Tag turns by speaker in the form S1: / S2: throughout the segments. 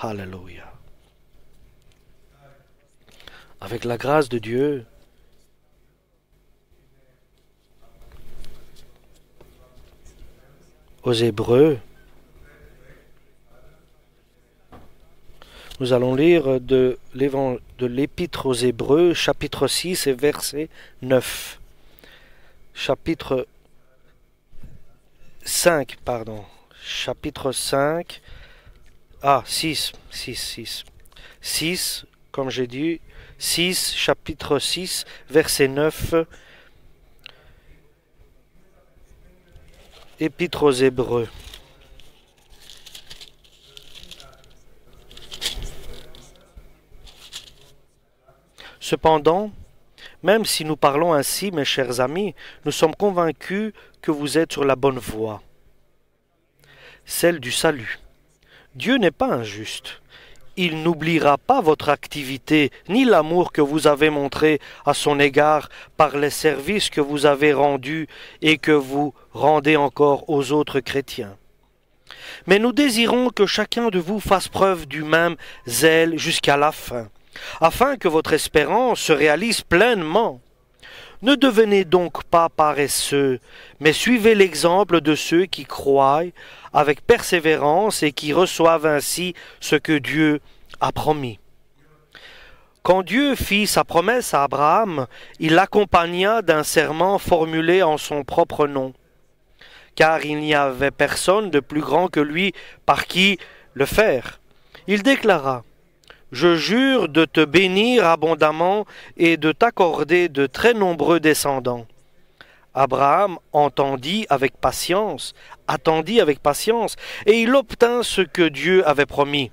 S1: Alléluia. Avec la grâce de Dieu, aux Hébreux, nous allons lire de l'Épître aux Hébreux, chapitre 6 et verset 9. Chapitre 5, pardon. Chapitre 5. 6, comme j'ai dit. 6, chapitre 6, verset 9. Épître aux Hébreux. Cependant, même si nous parlons ainsi, mes chers amis, nous sommes convaincus que vous êtes sur la bonne voie, celle du salut. Dieu n'est pas injuste. Il n'oubliera pas votre activité, ni l'amour que vous avez montré à son égard par les services que vous avez rendus et que vous rendez encore aux autres chrétiens. Mais nous désirons que chacun de vous fasse preuve du même zèle jusqu'à la fin, afin que votre espérance se réalise pleinement. Ne devenez donc pas paresseux, mais suivez l'exemple de ceux qui croient avec persévérance et qui reçoivent ainsi ce que Dieu a promis. Quand Dieu fit sa promesse à Abraham, il l'accompagna d'un serment formulé en son propre nom, car il n'y avait personne de plus grand que lui par qui le faire. Il déclara: « Je jure de te bénir abondamment et de t'accorder de très nombreux descendants. » Abraham attendit avec patience, et il obtint ce que Dieu avait promis.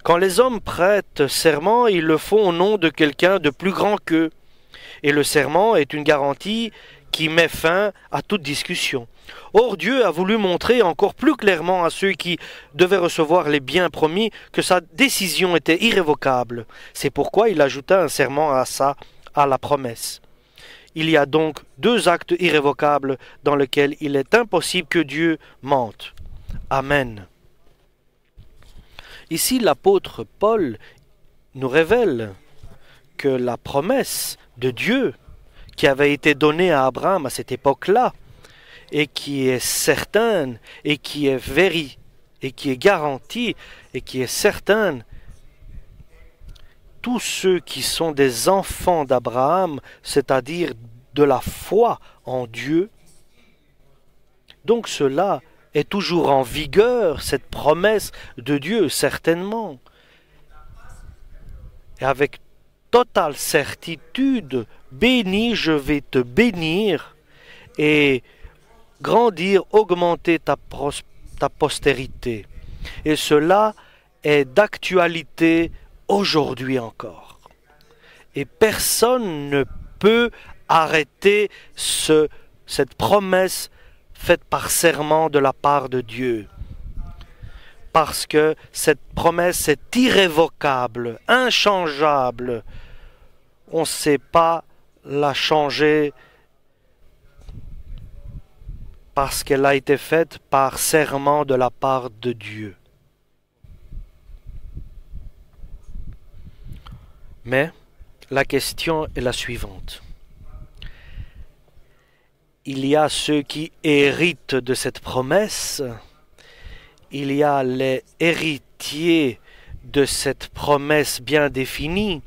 S1: Quand les hommes prêtent serment, ils le font au nom de quelqu'un de plus grand qu'eux, et le serment est une garantie qui met fin à toute discussion. Or Dieu a voulu montrer encore plus clairement à ceux qui devaient recevoir les biens promis que sa décision était irrévocable. C'est pourquoi il ajouta un serment à la promesse. Il y a donc deux actes irrévocables dans lesquels il est impossible que Dieu mente. Amen. Ici, l'apôtre Paul nous révèle que la promesse de Dieu qui avait été donnée à Abraham à cette époque-là, et qui est certaine, et qui est et qui est garantie, et qui est certaine, tous ceux qui sont des enfants d'Abraham, c'est-à-dire de la foi en Dieu, donc cela est toujours en vigueur, cette promesse de Dieu, certainement. Et avec totale certitude, béni, je vais te bénir, et grandir, augmenter ta postérité. Et cela est d'actualité aujourd'hui encore. Et personne ne peut arrêter cette promesse faite par serment de la part de Dieu. Parce que cette promesse est irrévocable, inchangeable. On ne sait pas la changer parce qu'elle a été faite par serment de la part de Dieu. Mais la question est la suivante. Il y a ceux qui héritent de cette promesse, il y a les héritiers de cette promesse bien définie,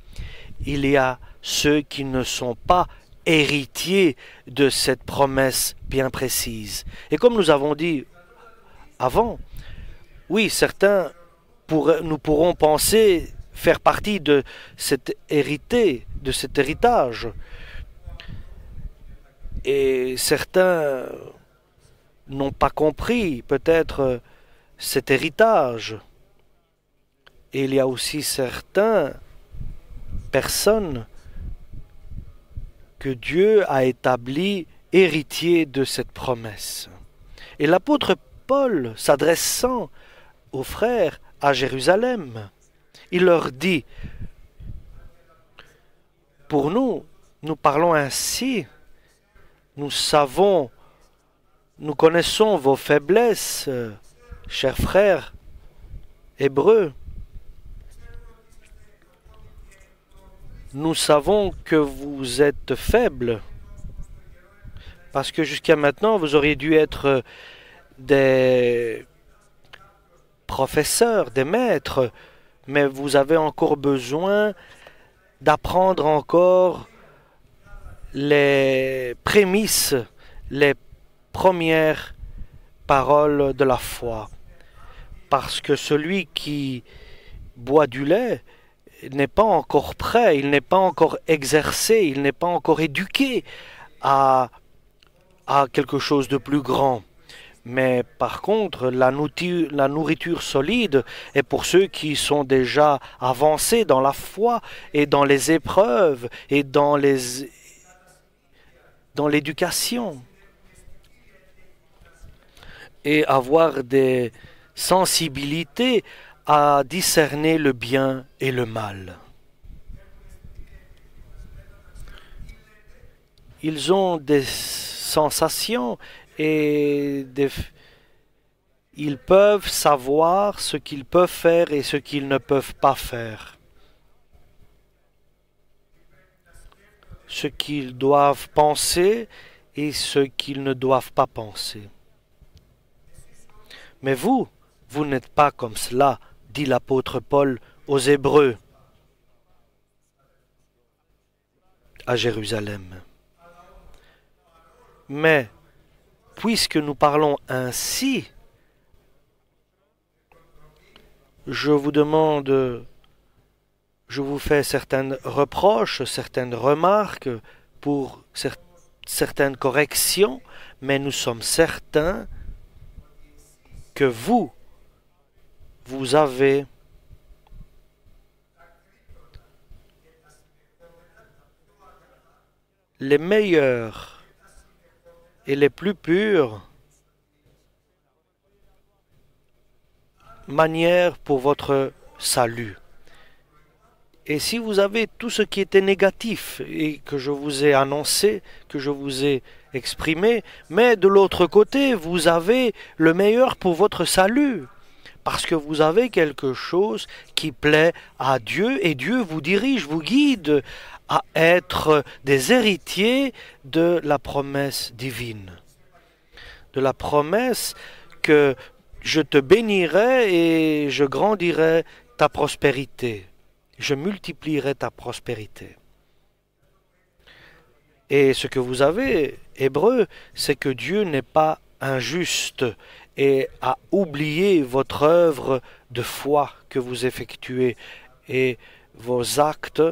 S1: il y a ceux qui ne sont pas héritiers de cette promesse bien précise. Et comme nous avons dit avant, oui, certains nous pourrons penser faire partie de cet héritage. Et certains n'ont pas compris peut-être cet héritage. Et il y a aussi certaines personnes que Dieu a établi héritiers de cette promesse. Et l'apôtre Paul, s'adressant aux frères à Jérusalem, il leur dit: pour nous, nous parlons ainsi, nous connaissons vos faiblesses, chers frères hébreux, Nous savons que vous êtes faibles, parce que jusqu'à maintenant, vous auriez dû être des professeurs, des maîtres, mais vous avez encore besoin d'apprendre encore les prémices, les premières paroles de la foi. Parce que celui qui boit du lait n'est pas encore prêt, il n'est pas encore exercé, il n'est pas encore éduqué à quelque chose de plus grand. Mais par contre, la nourriture solide est pour ceux qui sont déjà avancés dans la foi et dans les épreuves et dans l'éducation. Et avoir des sensibilités à discerner le bien et le mal. Ils ont des sensations et ils peuvent savoir ce qu'ils peuvent faire et ce qu'ils ne peuvent pas faire. Ce qu'ils doivent penser et ce qu'ils ne doivent pas penser. Mais vous n'êtes pas comme cela, dit l'apôtre Paul aux Hébreux à Jérusalem. Mais puisque nous parlons ainsi, je vous fais certaines reproches, certaines remarques pour certaines corrections, mais nous sommes certains que vous avez les meilleurs et les plus pures manières pour votre salut. Et si vous avez tout ce qui était négatif et que je vous ai annoncé, que je vous ai exprimé, mais de l'autre côté, vous avez le meilleur pour votre salut. Parce que vous avez quelque chose qui plaît à Dieu et Dieu vous dirige, vous guide à être des héritiers de la promesse divine. De la promesse que je te bénirai et je grandirai ta prospérité. Je multiplierai ta prospérité. Et ce que vous avez, Hébreux, c'est que Dieu n'est pas injuste et a oublié votre œuvre de foi que vous effectuez et vos actes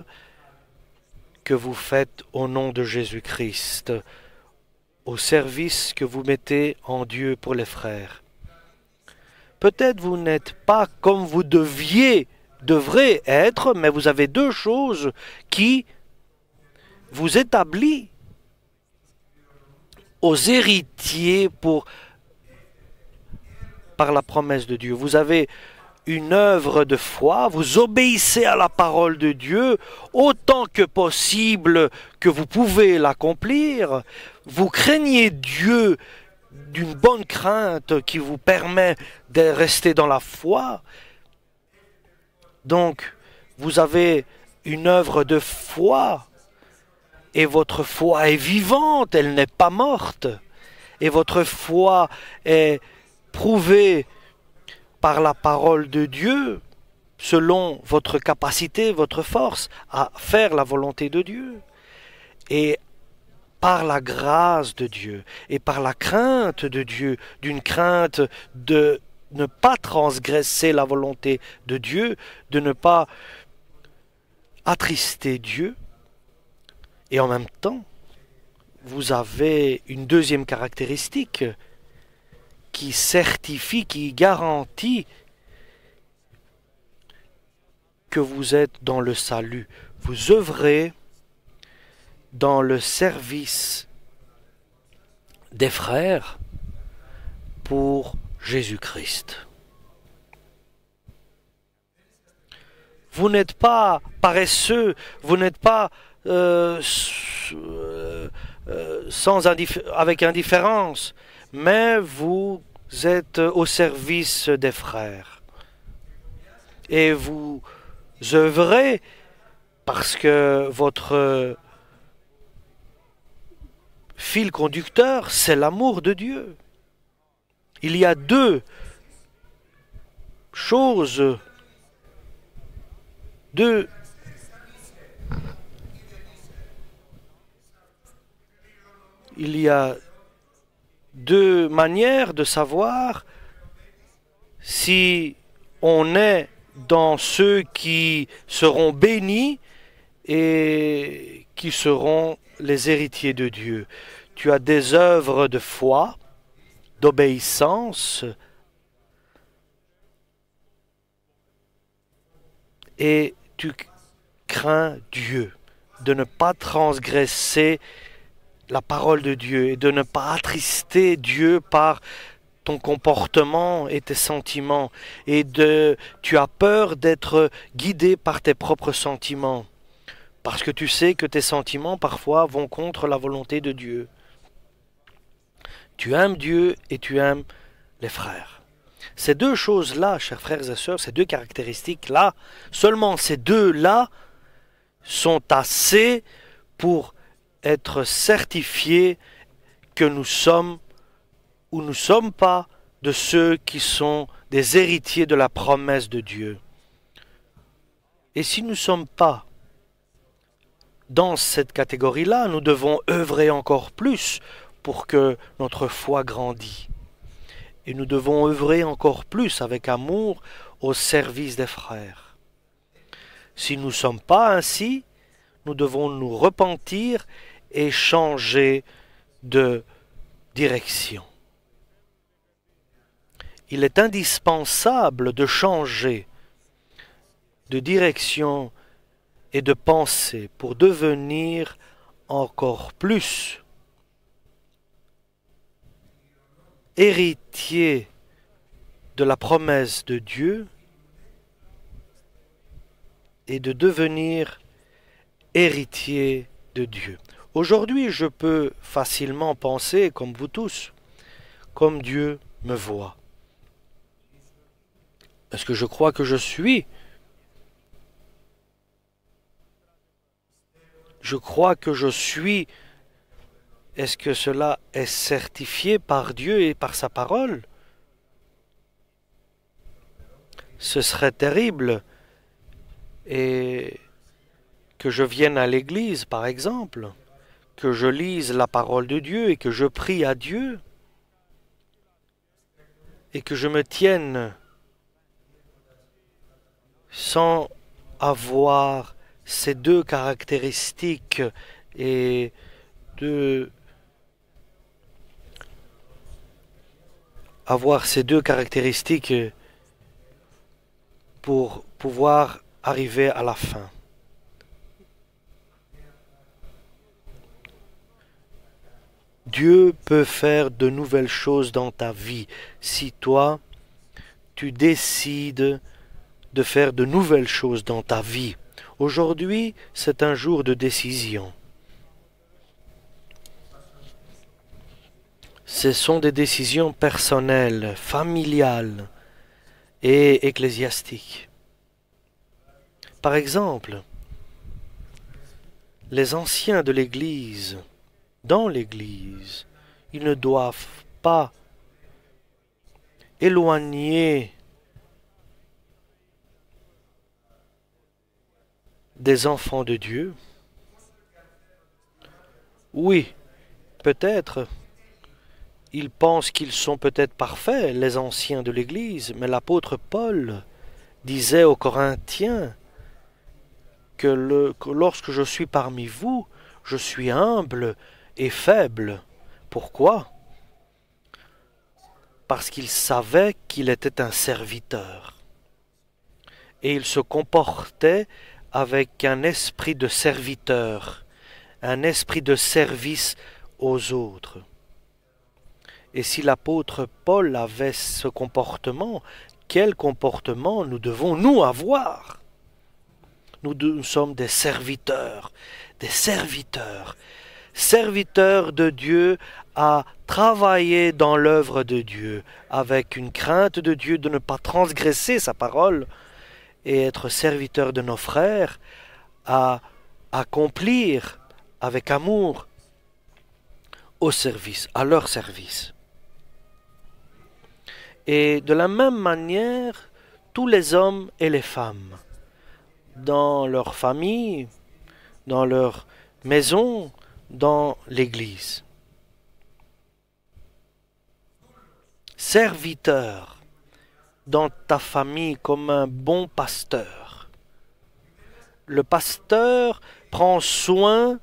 S1: que vous faites au nom de Jésus-Christ, au service que vous mettez en Dieu pour les frères. Peut-être vous n'êtes pas comme vous devrez être, mais vous avez deux choses qui vous établissent aux héritiers par la promesse de Dieu. Vous avez une œuvre de foi, vous obéissez à la parole de Dieu autant que possible que vous pouvez l'accomplir, vous craignez Dieu d'une bonne crainte qui vous permet de rester dans la foi. Donc, vous avez une œuvre de foi et votre foi est vivante, elle n'est pas morte. Et votre foi est prouvée par la parole de Dieu, selon votre capacité, votre force à faire la volonté de Dieu. Et par la grâce de Dieu et par la crainte de Dieu, d'une crainte de ne pas transgresser la volonté de Dieu, de ne pas attrister Dieu. Et en même temps, vous avez une deuxième caractéristique qui certifie, qui garantit que vous êtes dans le salut. Vous œuvrez dans le service des frères pour Jésus-Christ. Vous n'êtes pas paresseux, vous n'êtes pas avec indifférence, mais vous êtes au service des frères. Et vous œuvrez parce que votre fil conducteur, c'est l'amour de Dieu. Il y a deux choses, deux il y a deux manières de savoir si on est dans ceux qui seront bénis et qui seront les héritiers de Dieu. Tu as des œuvres de foi, d'obéissance, et tu crains Dieu, de ne pas transgresser la parole de Dieu et de ne pas attrister Dieu par ton comportement et tes sentiments, et tu as peur d'être guidé par tes propres sentiments, parce que tu sais que tes sentiments parfois vont contre la volonté de Dieu. Tu aimes Dieu et tu aimes les frères. Ces deux choses-là, chers frères et sœurs, ces deux caractéristiques-là, seulement ces deux-là sont assez pour être certifiés que nous sommes ou nous ne sommes pas de ceux qui sont des héritiers de la promesse de Dieu. Et si nous ne sommes pas dans cette catégorie-là, nous devons œuvrer encore plus pour que notre foi grandisse. Et nous devons œuvrer encore plus avec amour au service des frères. Si nous ne sommes pas ainsi, nous devons nous repentir et changer de direction. Il est indispensable de changer de direction et de pensée pour devenir encore plus héritier de la promesse de Dieu et de devenir héritier de Dieu. Aujourd'hui, je peux facilement penser, comme vous tous, comme Dieu me voit. Est-ce que je crois que je suis? Je crois que je suis. Est-ce que cela est certifié par Dieu et par sa parole? Ce serait terrible. Et que je vienne à l'église, par exemple, que je lise la parole de Dieu et que je prie à Dieu, et que je me tienne sans avoir ces deux caractéristiques et avoir ces deux caractéristiques pour pouvoir arriver à la fin. Dieu peut faire de nouvelles choses dans ta vie si toi, tu décides de faire de nouvelles choses dans ta vie. Aujourd'hui, c'est un jour de décision. Ce sont des décisions personnelles, familiales et ecclésiastiques. Par exemple, les anciens de l'Église, dans l'Église, ils ne doivent pas éloigner des enfants de Dieu. Oui, peut-être, ils pensent qu'ils sont peut-être parfaits, les anciens de l'Église, mais l'apôtre Paul disait aux Corinthiens que lorsque je suis parmi vous, je suis humble et faible. Pourquoi? Parce qu'il savait qu'il était un serviteur. Et il se comportait avec un esprit de serviteur, un esprit de service aux autres. Et si l'apôtre Paul avait ce comportement, quel comportement nous devons nous avoir? Nous sommes des serviteurs, serviteurs de Dieu à travailler dans l'œuvre de Dieu, avec une crainte de Dieu de ne pas transgresser sa parole, et être serviteurs de nos frères à accomplir avec amour au service, à leur service. Et de la même manière, tous les hommes et les femmes, dans leur famille, dans leur maison, dans l'Église. Serviteur dans ta famille comme un bon pasteur. Le pasteur prend soin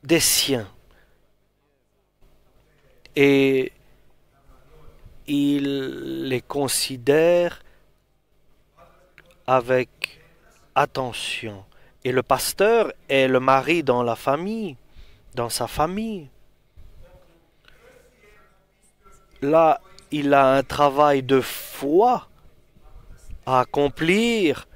S1: des siens et il les considère avec attention. Et le pasteur est le mari dans la famille, dans sa famille. Là, il a un travail de foi à accomplir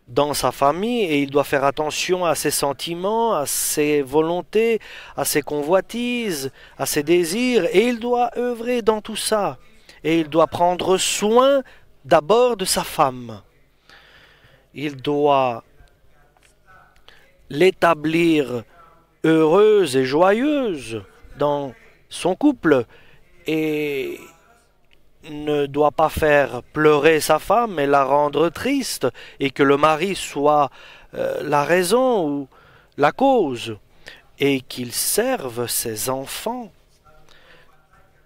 S1: dans sa famille et il doit faire attention à ses sentiments, à ses volontés, à ses convoitises, à ses désirs et il doit œuvrer dans tout ça. Et il doit prendre soin d'abord de sa femme. Il doit l'établir heureuse et joyeuse dans son couple et ne doit pas faire pleurer sa femme et la rendre triste et que le mari soit la raison ou la cause et qu'il serve ses enfants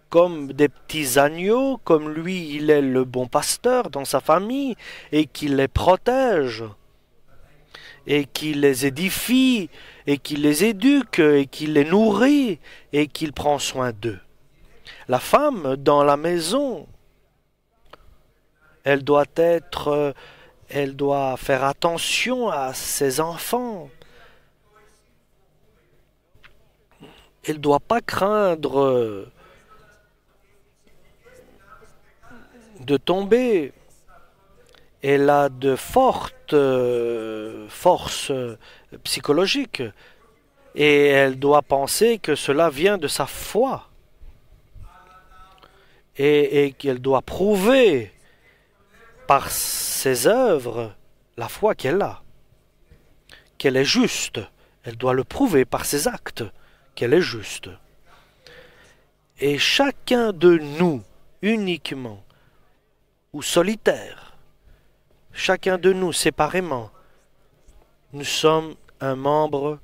S1: comme des petits agneaux, comme lui il est le bon pasteur dans sa famille et qu'il les protège et qu'il les édifie et qu'il les éduque et qu'il les nourrit et qu'il prend soin d'eux. La femme dans la maison, elle doit faire attention à ses enfants. Elle ne doit pas craindre de tomber. Elle a de fortes forces psychologiques et elle doit penser que cela vient de sa foi et qu'elle doit prouver par ses œuvres la foi qu'elle a, qu'elle est juste. Elle doit le prouver par ses actes qu'elle est juste. Et chacun de nous, uniquement ou solitaire, chacun de nous séparément, nous sommes un membre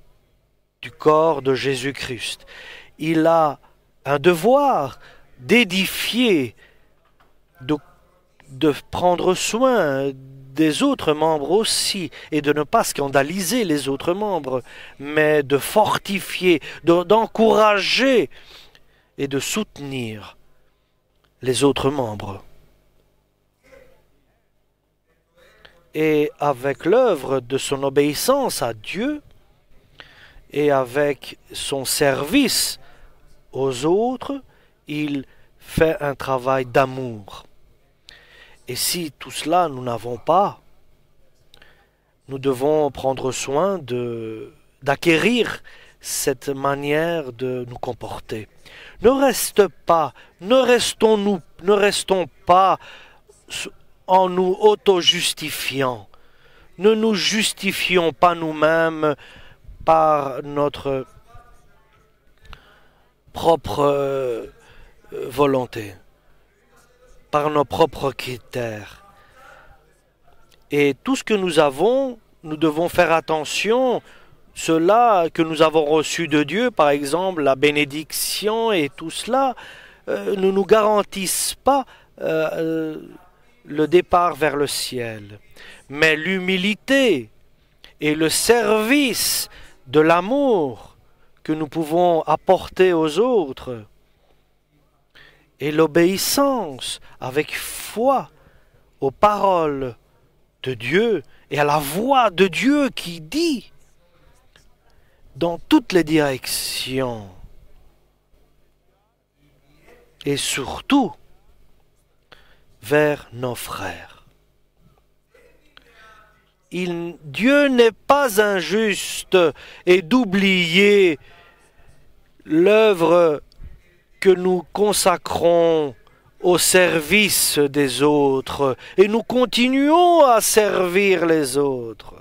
S1: du corps de Jésus-Christ. Il a un devoir d'édifier, de prendre soin des autres membres aussi et de ne pas scandaliser les autres membres, mais de fortifier, d'encourager et de soutenir les autres membres. Et avec l'œuvre de son obéissance à Dieu et avec son service aux autres, il fait un travail d'amour. Et si tout cela nous n'avons pas, nous devons prendre soin d'acquérir cette manière de nous comporter. Ne restons pas en nous auto-justifiant. Ne nous justifions pas nous-mêmes par notre propre volonté, par nos propres critères. Et tout ce que nous avons, nous devons faire attention. Cela que nous avons reçu de Dieu, par exemple la bénédiction et tout cela, ne nous garantissent pas le départ vers le ciel. Mais l'humilité et le service de l'amour que nous pouvons apporter aux autres et l'obéissance avec foi aux paroles de Dieu et à la voix de Dieu qui dit dans toutes les directions et surtout vers nos frères. Dieu n'est pas injuste et d'oublier l'œuvre que nous consacrons au service des autres et nous continuons à servir les autres.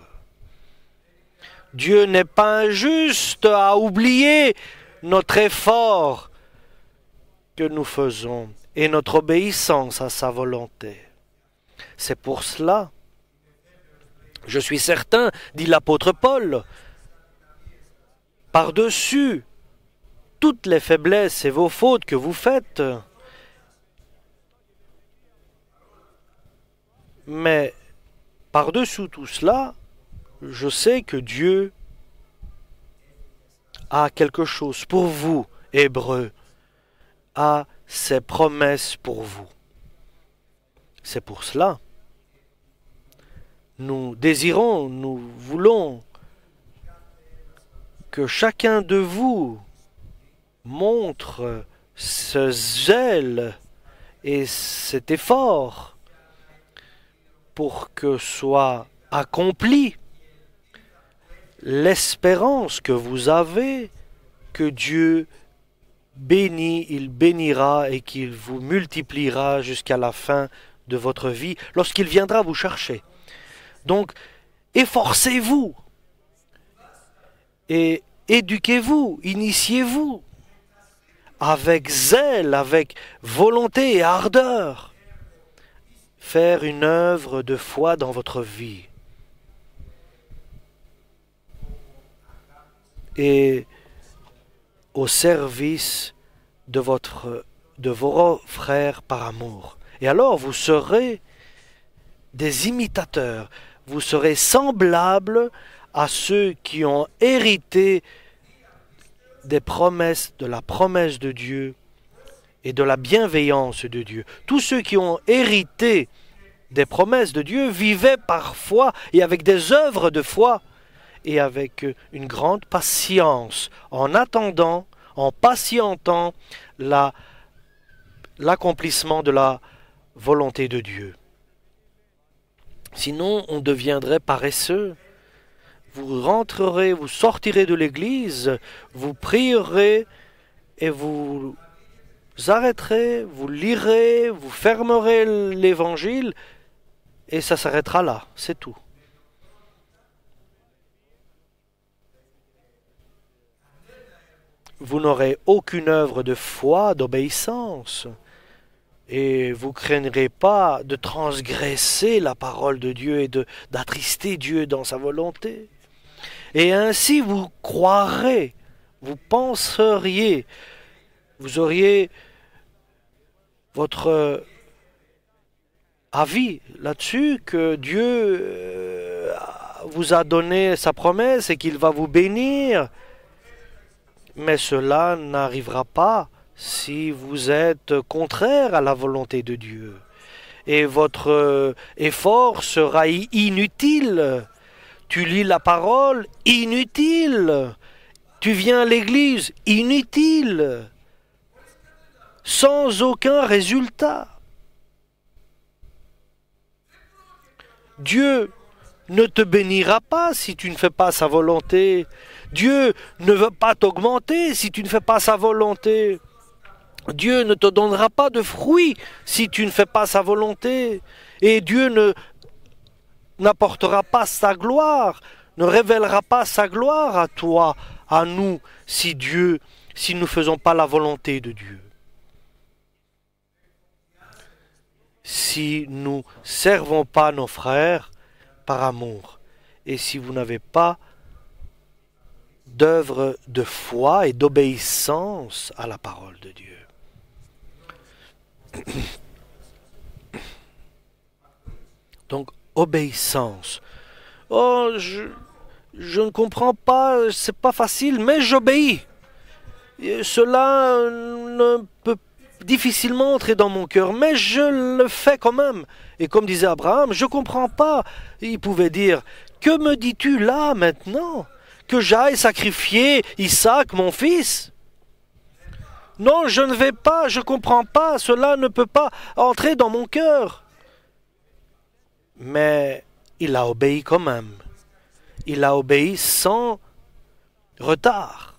S1: Dieu n'est pas injuste à oublier notre effort que nous faisons et notre obéissance à sa volonté. C'est pour cela, je suis certain, dit l'apôtre Paul, par-dessus toutes les faiblesses et vos fautes que vous faites, mais par-dessous tout cela, je sais que Dieu a quelque chose pour vous, Hébreux, a ses promesses pour vous. C'est pour cela. Nous désirons, nous voulons que chacun de vous montre ce zèle et cet effort pour que soit accomplie l'espérance que vous avez, que Dieu bénit, il bénira et qu'il vous multipliera jusqu'à la fin de votre vie lorsqu'il viendra vous chercher. Donc, efforcez-vous et éduquez-vous, initiez-vous avec zèle, avec volonté et ardeur. Faire une œuvre de foi dans votre vie. Et au service de vos frères par amour. Et alors vous serez des imitateurs, vous serez semblables à ceux qui ont hérité des promesses, de la promesse de Dieu et de la bienveillance de Dieu. Tous ceux qui ont hérité des promesses de Dieu vivaient par foi et avec des œuvres de foi et avec une grande patience, en attendant, en patientant l'accomplissement de la volonté de Dieu. Sinon, on deviendrait paresseux. Vous rentrerez, vous sortirez de l'église, vous prierez et vous arrêterez, vous lirez, vous fermerez l'évangile et ça s'arrêtera là, c'est tout. Vous n'aurez aucune œuvre de foi, d'obéissance, et vous craindrez pas de transgresser la parole de Dieu et d'attrister Dieu dans sa volonté. Et ainsi vous croirez, vous penseriez, vous auriez votre avis là-dessus que Dieu vous a donné sa promesse et qu'il va vous bénir. Mais cela n'arrivera pas si vous êtes contraire à la volonté de Dieu. Et votre effort sera inutile. Tu lis la parole, inutile. Tu viens à l'église, inutile. Sans aucun résultat. Dieu ne te bénira pas si tu ne fais pas sa volonté. Dieu ne veut pas t'augmenter si tu ne fais pas sa volonté. Dieu ne te donnera pas de fruits si tu ne fais pas sa volonté. Et Dieu n'apportera pas sa gloire, ne révélera pas sa gloire à toi, à nous, si nous ne faisons pas la volonté de Dieu. Si nous ne servons pas nos frères par amour, et si vous n'avez pas d'œuvre de foi et d'obéissance à la parole de Dieu. Donc, obéissance. Oh, je ne comprends pas, c'est pas facile, mais j'obéis. Cela ne peut difficilement entrer dans mon cœur, mais je le fais quand même. Et comme disait Abraham, je ne comprends pas. Il pouvait dire, que me dis-tu là maintenant? Que j'aille sacrifier Isaac, mon fils? Non, je ne vais pas, je ne comprends pas, cela ne peut pas entrer dans mon cœur. Mais il a obéi quand même. Il a obéi sans retard,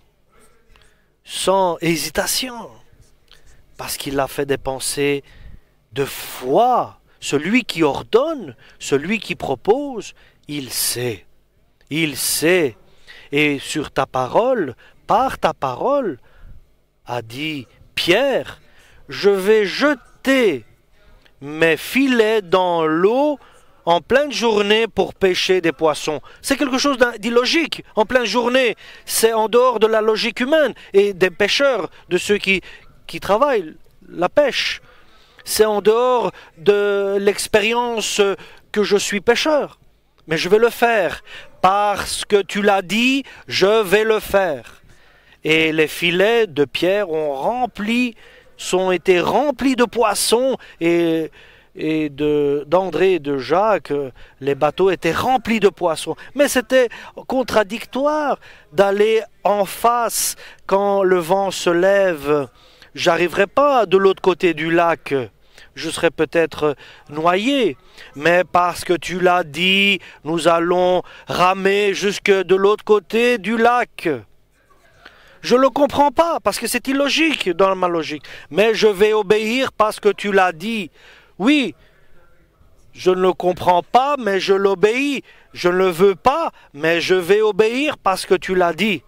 S1: sans hésitation, parce qu'il a fait des pensées de foi. Celui qui ordonne, celui qui propose, il sait. Il sait. Et sur ta parole, par ta parole, a dit Pierre, je vais jeter mes filets dans l'eau en pleine journée pour pêcher des poissons. C'est quelque chose d'illogique. En pleine journée, c'est en dehors de la logique humaine et des pêcheurs, de ceux qui travaillent la pêche. C'est en dehors de l'expérience que je suis pêcheur. Mais je vais le faire. Parce que tu l'as dit, je vais le faire. Et les filets de Pierre ont été remplis de poissons et d'André et de Jacques, les bateaux étaient remplis de poissons. Mais c'était contradictoire d'aller en face quand le vent se lève. J'arriverai pas de l'autre côté du lac. Je serais peut-être noyé. Mais parce que tu l'as dit, nous allons ramer jusque de l'autre côté du lac. Je ne le comprends pas, parce que c'est illogique dans ma logique. Mais je vais obéir parce que tu l'as dit. Oui, je ne le comprends pas, mais je l'obéis. Je ne le veux pas, mais je vais obéir parce que tu l'as dit.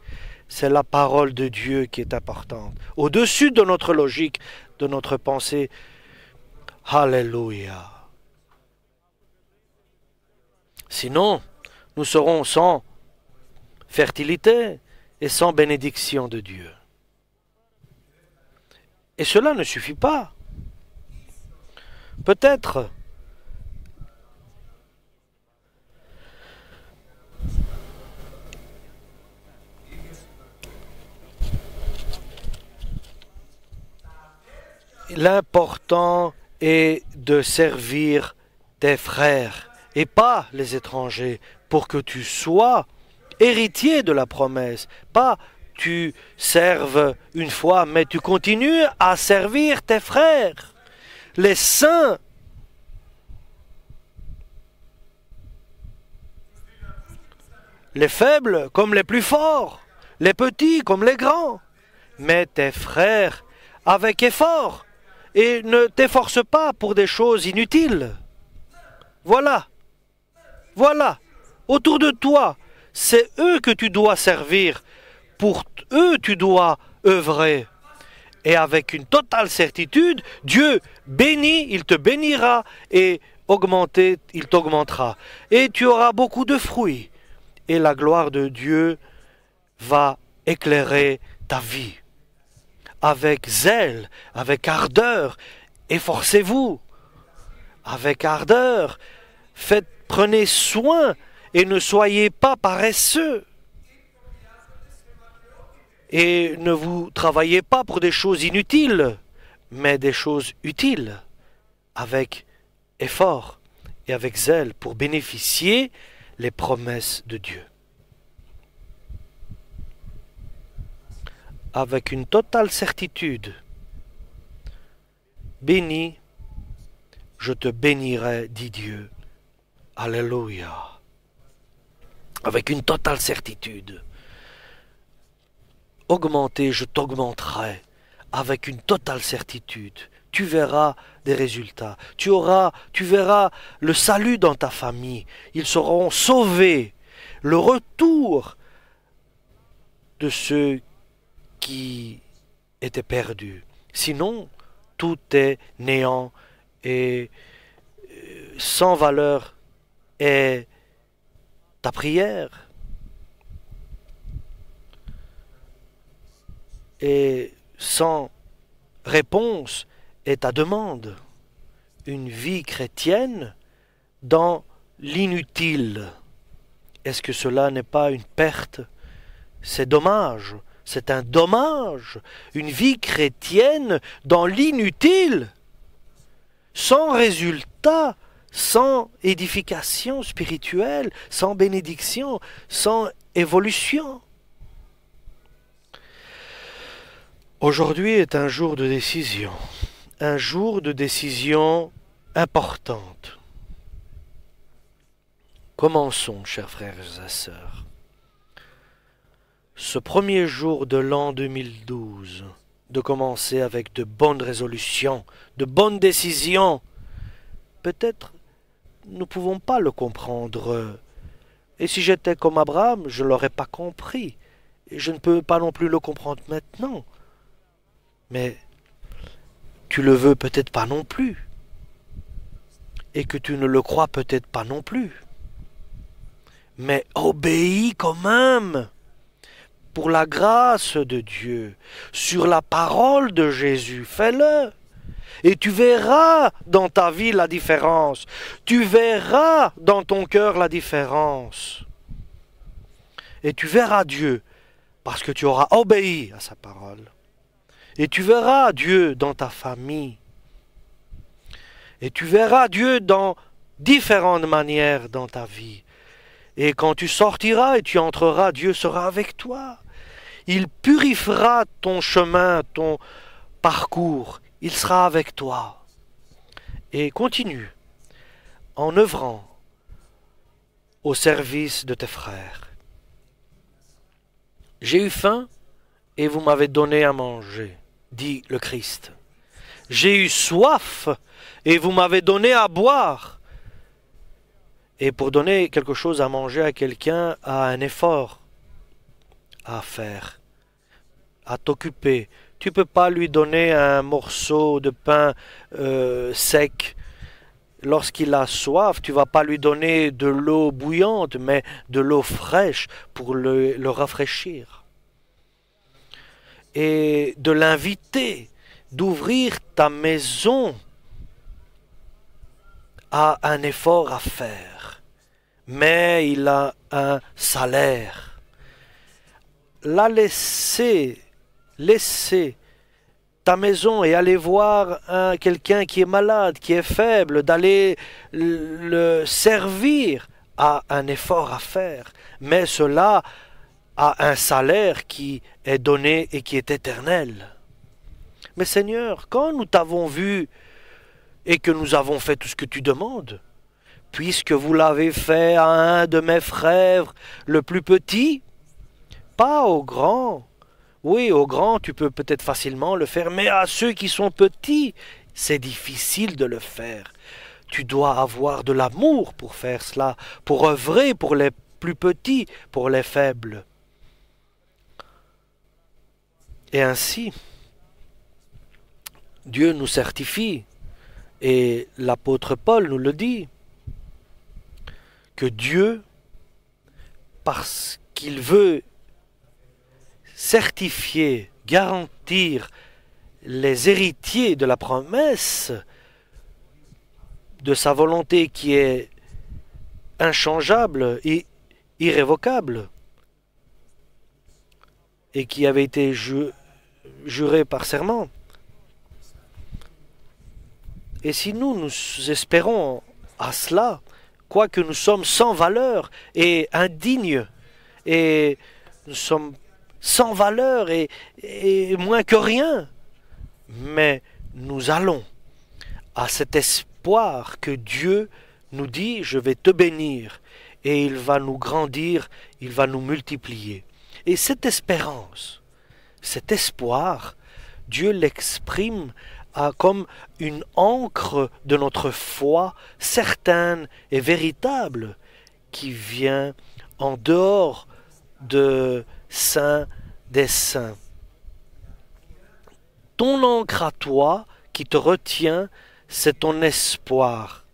S1: C'est la parole de Dieu qui est importante. Au-dessus de notre logique, de notre pensée. Alléluia. Sinon, nous serons sans fertilité et sans bénédiction de Dieu. Et cela ne suffit pas. Peut-être l'important est de servir tes frères et pas les étrangers pour que tu sois héritier de la promesse. Pas tu serves une fois, mais tu continues à servir tes frères. Les saints, les faibles comme les plus forts, les petits comme les grands. Mais tes frères avec effort et ne t'efforce pas pour des choses inutiles. Voilà, voilà, autour de toi, c'est eux que tu dois servir, pour eux tu dois œuvrer. Et avec une totale certitude, Dieu bénit, il te bénira, et augmenter, il t'augmentera. Et tu auras beaucoup de fruits, et la gloire de Dieu va éclairer ta vie. Avec zèle, avec ardeur, efforcez-vous. Avec ardeur, prenez soin et ne soyez pas paresseux. Et ne vous travaillez pas pour des choses inutiles, mais des choses utiles, avec effort et avec zèle pour bénéficier les promesses de Dieu. Avec une totale certitude, béni, je te bénirai, dit Dieu. Alléluia. Avec une totale certitude. Augmenter, je t'augmenterai. Avec une totale certitude. Tu verras des résultats. Tu verras le salut dans ta famille. Ils seront sauvés. Le retour de ceux qui étaient perdus. Sinon, tout est néant et sans valeur est ta prière. Et sans réponse est ta demande. Une vie chrétienne dans l'inutile. Est-ce que cela n'est pas une perte? C'est dommage. C'est un dommage. Une vie chrétienne dans l'inutile, sans résultat, sans édification spirituelle, sans bénédiction, sans évolution. Aujourd'hui est un jour de décision importante. Commençons, chers frères et sœurs. Ce premier jour de l'an 2012, de commencer avec de bonnes résolutions, de bonnes décisions. Peut-être nous ne pouvons pas le comprendre. Et si j'étais comme Abraham, je ne l'aurais pas compris. Et je ne peux pas non plus le comprendre maintenant. Mais tu le veux peut-être pas non plus. Et que tu ne le crois peut-être pas non plus. Mais obéis quand même. Pour la grâce de Dieu, sur la parole de Jésus, fais-le. Et tu verras dans ta vie la différence. Tu verras dans ton cœur la différence. Et tu verras Dieu parce que tu auras obéi à sa parole. Et tu verras Dieu dans ta famille. Et tu verras Dieu dans différentes manières dans ta vie. Et quand tu sortiras et tu entreras, Dieu sera avec toi. Il purifiera ton chemin, ton parcours. Il sera avec toi. Et continue en œuvrant au service de tes frères. J'ai eu faim et vous m'avez donné à manger, dit le Christ. J'ai eu soif et vous m'avez donné à boire. Et pour donner quelque chose à manger à quelqu'un, a un effort à faire, à t'occuper. Tu ne peux pas lui donner un morceau de pain sec. Lorsqu'il a soif, tu ne vas pas lui donner de l'eau bouillante, mais de l'eau fraîche pour le rafraîchir. Et de l'inviter, d'ouvrir ta maison a un effort à faire. Mais il a un salaire. La laisser ta maison et aller voir quelqu'un qui est malade, qui est faible, d'aller le servir a un effort à faire. Mais cela a un salaire qui est donné et qui est éternel. Mais Seigneur, quand nous t'avons vu et que nous avons fait tout ce que tu demandes, puisque vous l'avez fait à un de mes frères le plus petit, pas au grand. Oui, aux grands, tu peux peut-être facilement le faire, mais à ceux qui sont petits, c'est difficile de le faire. Tu dois avoir de l'amour pour faire cela, pour œuvrer pour les plus petits, pour les faibles. Et ainsi, Dieu nous certifie, et l'apôtre Paul nous le dit, que Dieu, parce qu'il veut certifier, garantir les héritiers de la promesse de sa volonté qui est inchangeable et irrévocable et qui avait été jurée par serment. Et si nous espérons à cela, quoique nous sommes sans valeur et indignes, et nous sommes sans valeur et moins que rien, mais nous allons à cet espoir que Dieu nous dit, je vais te bénir, et il va nous grandir, il va nous multiplier. Et cette espérance, cet espoir, Dieu l'exprime comme une ancre de notre foi certaine et véritable qui vient en dehors de saint des saints. Ton ancre à toi qui te retient, c'est ton espoir.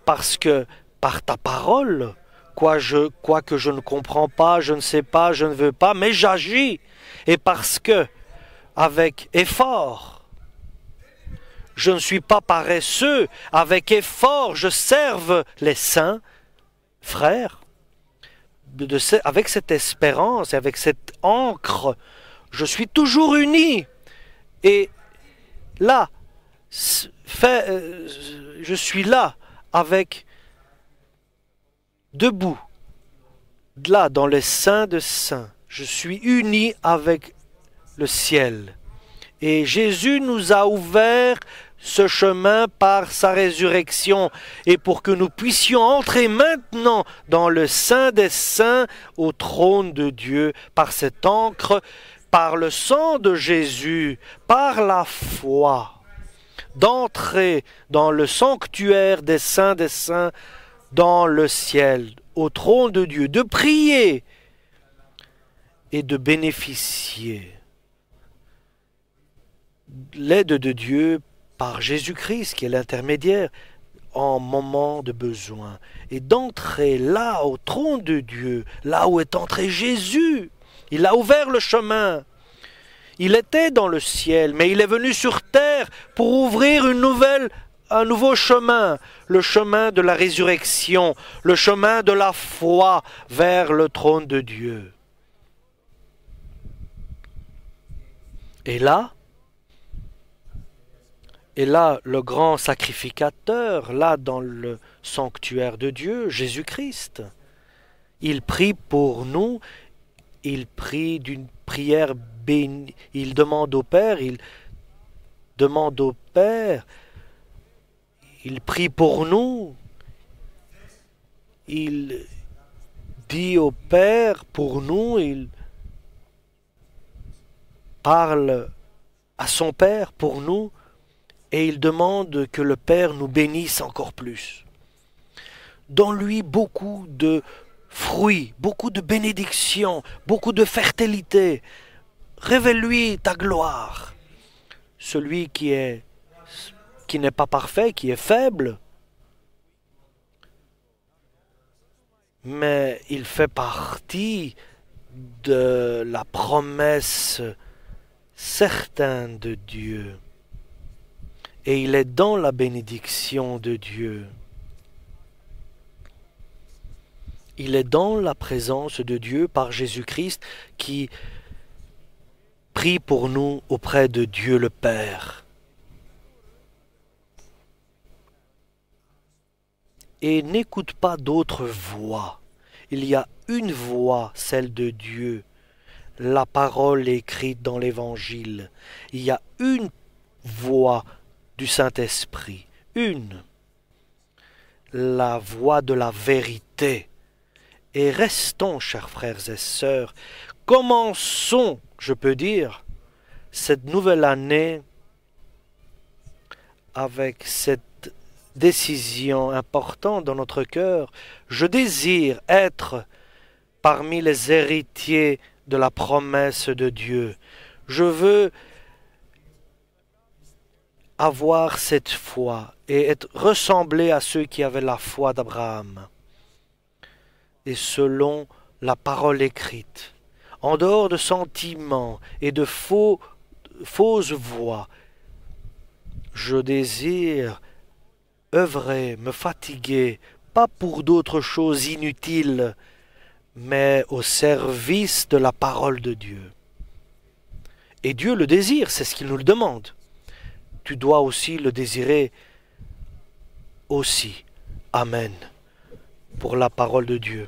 S1: Parce que par ta parole, quoi que je ne comprends pas, je ne sais pas, je ne veux pas, mais j'agis. Et parce que, avec effort, je ne suis pas paresseux, avec effort, je serve les saints frères. Avec cette espérance et avec cette ancre, je suis toujours uni. Et là, je suis là, debout, là, dans les saints de saints. Je suis uni avec le ciel. Et Jésus nous a ouvert ce chemin par sa résurrection, et pour que nous puissions entrer maintenant dans le Saint des Saints, au trône de Dieu, par cette ancre par le sang de Jésus, par la foi, d'entrer dans le sanctuaire des saints, dans le ciel, au trône de Dieu, de prier et de bénéficier l'aide de Dieu par Jésus-Christ, qui est l'intermédiaire, en moment de besoin, et d'entrer là au trône de Dieu, là où est entré Jésus. Il a ouvert le chemin. Il était dans le ciel, mais il est venu sur terre pour ouvrir un nouveau chemin, le chemin de la résurrection, le chemin de la foi vers le trône de Dieu. Et là, le grand sacrificateur, là dans le sanctuaire de Dieu, Jésus-Christ, il prie pour nous, il prie d'une prière bénie, il demande au Père, il prie pour nous, il dit au Père pour nous, il parle à son Père pour nous, et il demande que le Père nous bénisse encore plus. Dans lui, beaucoup de fruits, beaucoup de bénédictions, beaucoup de fertilité. Révèle-lui ta gloire. Celui qui n'est pas parfait, qui est faible, mais il fait partie de la promesse certaine de Dieu. Et il est dans la bénédiction de Dieu. Il est dans la présence de Dieu par Jésus-Christ qui prie pour nous auprès de Dieu le Père. Et n'écoute pas d'autres voix. Il y a une voix, celle de Dieu, la parole écrite dans l'Évangile. Il y a une voix du Saint-Esprit, la voix de la vérité. Et restons, chers frères et sœurs, commençons, je peux dire, cette nouvelle année avec cette décision importante dans notre cœur. Je désire être parmi les héritiers de la promesse de Dieu. Je veux avoir cette foi et être ressemblé à ceux qui avaient la foi d'Abraham. Et selon la parole écrite, en dehors de sentiments et de fausses voix, je désire œuvrer, me fatiguer, pas pour d'autres choses inutiles, mais au service de la parole de Dieu. Et Dieu le désire, c'est ce qu'il nous le demande. Tu dois aussi le désirer aussi. Amen. Pour la parole de Dieu.